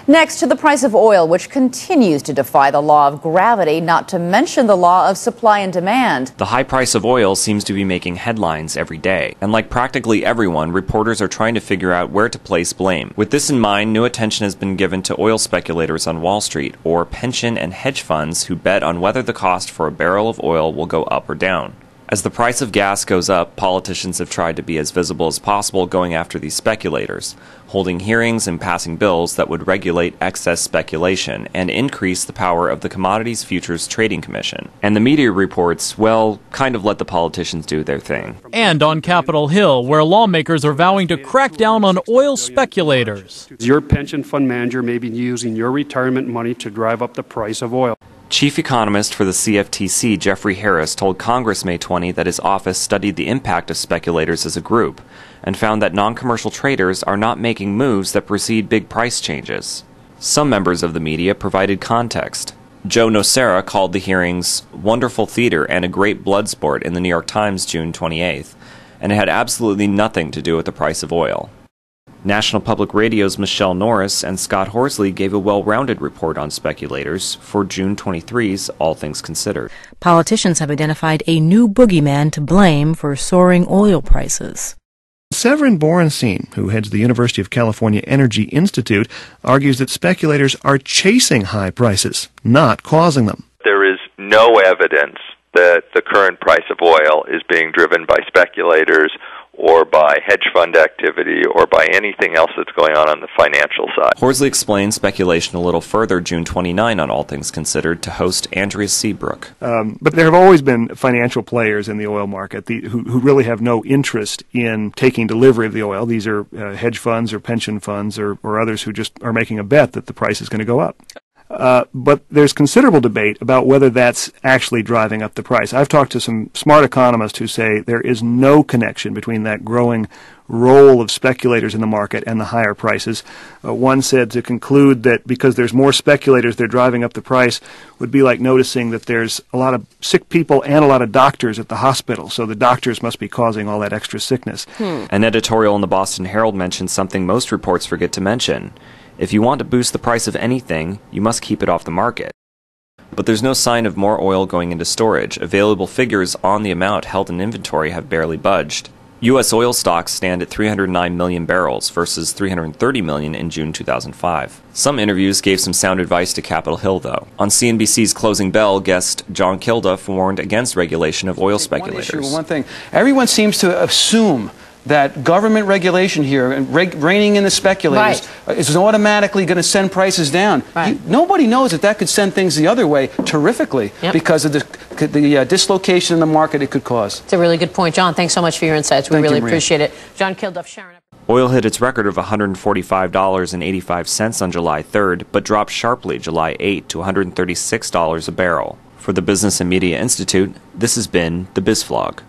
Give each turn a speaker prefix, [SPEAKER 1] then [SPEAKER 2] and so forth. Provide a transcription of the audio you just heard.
[SPEAKER 1] Next, to the price of oil, which continues to defy the law of gravity, not to mention the law of supply and demand.
[SPEAKER 2] The high price of oil seems to be making headlines every day. And like practically everyone, reporters are trying to figure out where to place blame. With this in mind, new attention has been given to oil speculators on Wall Street, or pension and hedge funds who bet on whether the cost for a barrel of oil will go up or down. As the price of gas goes up, politicians have tried to be as visible as possible going after these speculators, holding hearings and passing bills that would regulate excess speculation and increase the power of the Commodities Futures Trading Commission. And the media reports, well, kind of let the politicians do their thing.
[SPEAKER 3] And on Capitol Hill, where lawmakers are vowing to crack down on oil speculators.
[SPEAKER 4] Your pension fund manager may be using your retirement money to drive up the price of oil.
[SPEAKER 2] Chief economist for the CFTC, Jeffrey Harris, told Congress May 20 that his office studied the impact of speculators as a group and found that non-commercial traders are not making moves that precede big price changes. Some members of the media provided context. Joe Nocera called the hearings wonderful theater and a great blood sport in the New York Times June 28th, and it had absolutely nothing to do with the price of oil. National Public Radio's Michelle Norris and Scott Horsley gave a well-rounded report on speculators for June 23's All Things Considered.
[SPEAKER 5] Politicians have identified a new boogeyman to blame for soaring oil prices.
[SPEAKER 6] Severin Borenstein, who heads the University of California Energy Institute, argues that speculators are chasing high prices, not causing them.
[SPEAKER 7] There is no evidence that the current price of oil is being driven by speculators or by hedge fund activity, or by anything else that's going on the financial side.
[SPEAKER 2] Horsley explained speculation a little further June 29 on All Things Considered to host Andrea Seabrook.
[SPEAKER 6] But there have always been financial players in the oil market who really have no interest in taking delivery of the oil. These are hedge funds or pension funds or others who just are making a bet that the price is going to go up. But there's considerable debate about whether that's actually driving up the price. I've talked to some smart economists who say there is no connection between that growing role of speculators in the market and the higher prices. One said to conclude that because there's more speculators, they're driving up the price would be like noticing that there's a lot of sick people and a lot of doctors at the hospital, so the doctors must be causing all that extra sickness.
[SPEAKER 2] An editorial in the Boston Herald mentioned something most reports forget to mention. If you want to boost the price of anything, you must keep it off the market. But there's no sign of more oil going into storage. Available figures on the amount held in inventory have barely budged. U.S. oil stocks stand at 309 million barrels versus 330 million in June 2005. Some interviews gave some sound advice to Capitol Hill, though. On CNBC's Closing Bell, guest John Kilduff warned against regulation of oil speculators.
[SPEAKER 8] One thing, everyone seems to assume that government regulation here and reining in the speculators is automatically going to send prices down. Nobody knows that could send things the other way terrifically because of the dislocation in the market it could cause.
[SPEAKER 9] It's a really good point, John. Thanks so much for your insights. We really appreciate it. John Kilduff, Sharon.
[SPEAKER 2] Oil hit its record of $145.85 on July 3rd, but dropped sharply July 8 to $136 a barrel. For the Business and Media Institute, this has been the Biz Flog.